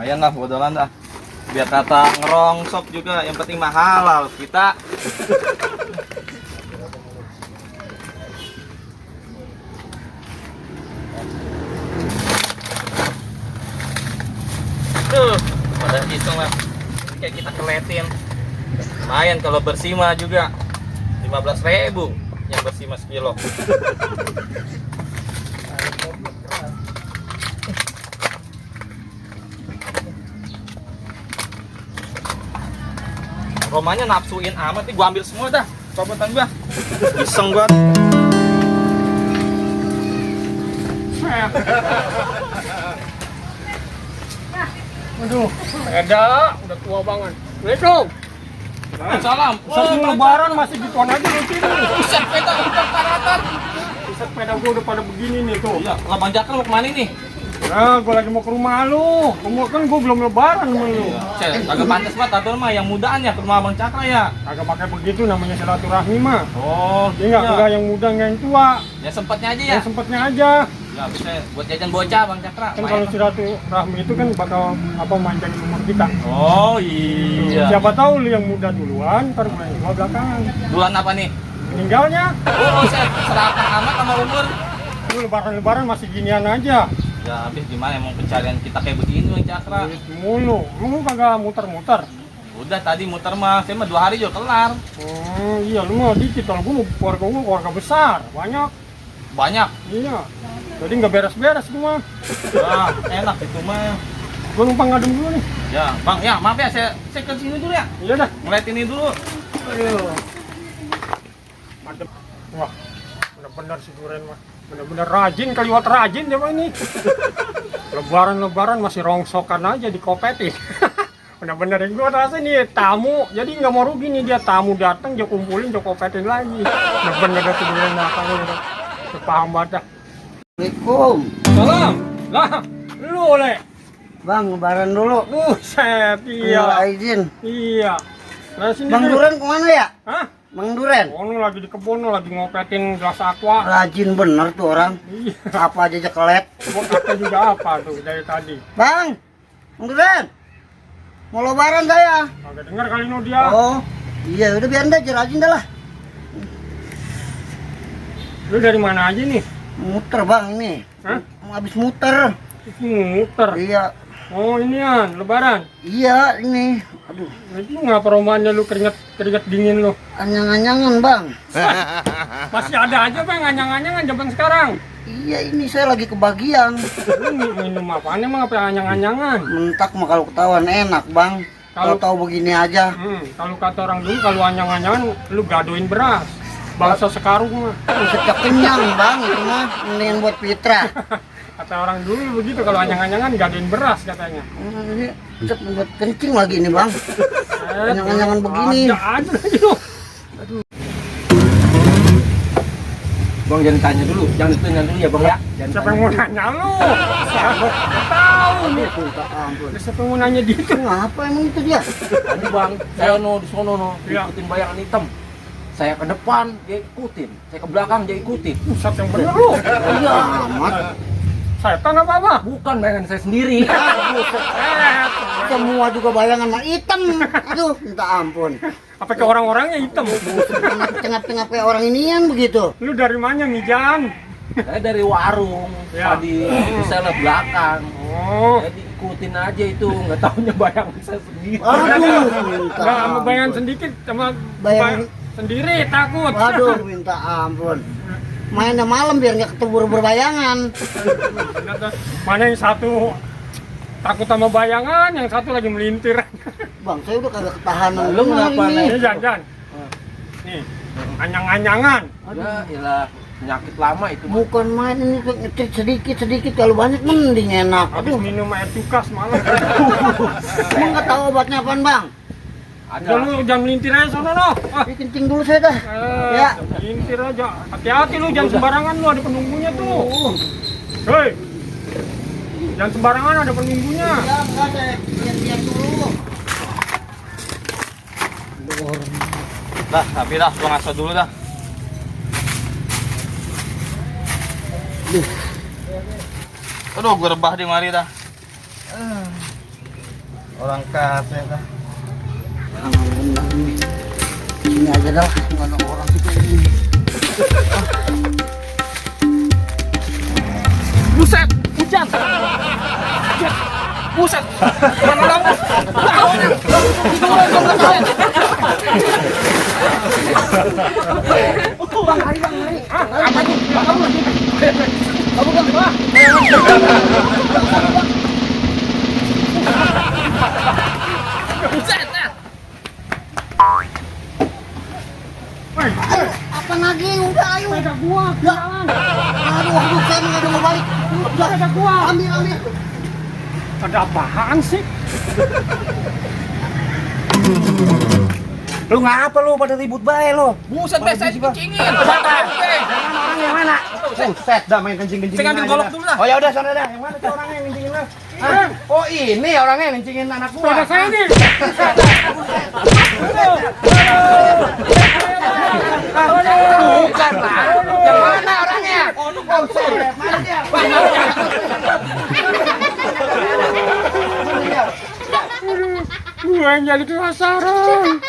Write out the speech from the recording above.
lumayan lah bodolan dah. Biar kata ngerongsok juga, yang penting mah halal kita. Tuh, pada hitung lah. Kayak kita keletin. Lumayan kalau bersih mah juga 15.000 yang bersih mah sekilo. Romanya nafsuin amat nih, gua ambil semua dah. Copotan gua. Iseng gua. Aduh, beda, udah tua banget. Assalamualaikum. Salam. Satu lebaran masih gituan aja lu sini. Buset, sepeda udah paratan. Buset, sepeda gua udah pada begini nih tuh. Iya, lah Bang Jakar mau kemana nih? Nah, gua lagi mau ke rumah lu. Kan gua belum lebaran sama lu. Cek, agak pantas banget atur mah yang mudaan ya ke rumah Bang Cakra ya. Agak pakai begitu namanya silaturahmi mah. Oh, Dia enggak yang muda enggak yang tua. Ya sempatnya aja ya. Yang sempatnya aja. Ya bisa buat jajan bocah Bang Cakra. Kan kalau silaturahmi itu kan bakal manjangin umur kita. Oh iya. Siapa tahu lu yang muda duluan, ntar gue yang tua belakangan. Bulan apa nih? Meninggalnya. Oh, saya serakah amat sama umur. Lu lebaran masih ginian aja. Ya habis gimana emang pencarian kita kayak begini Bang Cakra. Itu mulu. Lu kagak muter-muter. Udah tadi muter mah, saya mah 2 hari juga kelar. Oh iya, lu mah dikit. Kalau gua keluarga besar, banyak. Banyak. Iya. Jadi nggak beres-beres semua. Wah, enak itu mah. Gua numpang ngadem dulu nih. Ya, Bang, ya maaf ya saya ke sini dulu ya. Iya dah. Ngeliat ini dulu. Ayo. Mantep. Wah, bener-bener si Duren mah. Bener-bener rajin, kaliwat rajin dia mah ini. Lebaran masih rongsokan aja dikopetin. Bener-bener yang gua rasa nih tamu, jadi nggak mau rugi nih dia tamu datang dia kumpulin dia kopetin lagi. Bener-bener dah si Duren nakal udah. Paham banget dah. Assalamualaikum. Salam. Lah, lu oleh. Bang, lebaran dulu. Buset, Iya, iya. izin. Iya. Nah, sini Bang dulu. Duren kemana ya? Hah? Bang Duren? Oh, lagi di kebun, lagi ngopetin gelas aqua. Rajin bener tuh orang. Iya. Apa aja cekelet. Gua kata juga apa tuh dari tadi. Bang Duren, mau lebaran saya. Agak dengar kali nu dia. Oh, iya udah biar aja rajin dah lah. Lu dari mana aja nih? Muter bang ini. Hah? Habis muter. Muter. Iya. Oh, inian, lebaran. Iya ini. Aduh, Itu ngapa romannya lu keringet dingin lu? anyang-anyangan bang. Masih ada aja bang anyang-anyangan zaman sekarang. Iya ini saya lagi kebagian. Lu minum apaan emang apa anyang-anyangan? Mentak mah kalau ketahuan enak bang. Kalau tahu begini aja. Kalau kata orang dulu kalau anyang-anyangan lu gadoin beras. Bangsa sekarung mah. Sejak kenyang bang itu mah mendingan buat Fitra. Kata orang dulu begitu kalau anyang-anyangan gadoin beras katanya. Ini cep buat kencing lagi nih bang. Anyang-anyangan begini. Ada aja lagi lu. Bang jangan tanya dulu, jangan tanya dulu ya Bang ya. Siapa yang mau nanya lu? Siapa tahu nih. Minta ampun. Siapa yang mau nanya gitu? Ngapa emang itu dia? Tadi Bang, saya di sono Iya. ikutin bayangan hitam. Saya ke depan, dia ikutin. Saya ke belakang, dia ikutin. Pusat yang bener lu. Iya amat. Setan apa-apa? Bukan bayangan saya sendiri. Semua juga bayangan mah hitam. Aduh, minta ampun. Apa ke orang-orangnya hitam? Tengah-tengah kayak orang inian begitu. Lu dari mana Mijan? Saya dari warung, Ya. tadi itu saya lihat belakang. Oh. Jadi ikutin aja itu, nggak taunya bayangan saya sendiri. Aduh, minta Enggak sama ampun. bayangan sedikit sama Bayangan- sendiri takut. Aduh, minta ampun. Mainnya malam biar nggak ketemu berbayangan. Mana yang satu takut sama bayangan, yang satu lagi melintir. Bang, saya udah kagak ketahanan. Lu bener kenapa, ini. Ini jangan. Nih, anyang-anyangan. Ya, iyalah penyakit lama itu. Bukan main ini ngecek sedikit kalau banyak mending enak. Habis Aduh, minum air cukas malah. emang nggak tahu obatnya apaan bang? Ada. Udah lu jangan melintir aja sono no. Ah, Ini kencing dulu saya dah. Ya. melintir aja. Hati-hati lu, jangan sembarangan lu, ada penunggunya tuh. Hei. Jangan sembarangan, ada penunggunya. Ya, enggak saya lihat dulu. Dah, tapi dah, gua ngaso dulu dah. Aduh, gue rebah di mari dah. Orang kata ya. Ini aja dah, nggak ada orang kita ini. Buset, hujan. Buset. Mana orang? Bang, hari bang, hari. Apa itu? Kamu lagi. Kamu bang, bang. Buset. Nah. Apa lagi? Udah ayo. Sepeda gua, jalan. Aduh, saya nggak mau balik. Udah, Sepeda gua. ambil. Ada apaan sih? Lu ngapa lu pada ribut bae lu? Buset, saya kencingin. Orang yang mana? Buset, dah main kencing-kencingin. Saya ngambil aja golok dah. dulu dah. Oh ya udah sana dah. Yang mana tuh orangnya yang kencingin lu? Hah? Oh ini orangnya yang kencingin anak gua. Sepeda saya nih. Bukan lah. Yang mana orangnya? Oh, buset. Mana dia? Mana dia? Gua yang jadi penasaran.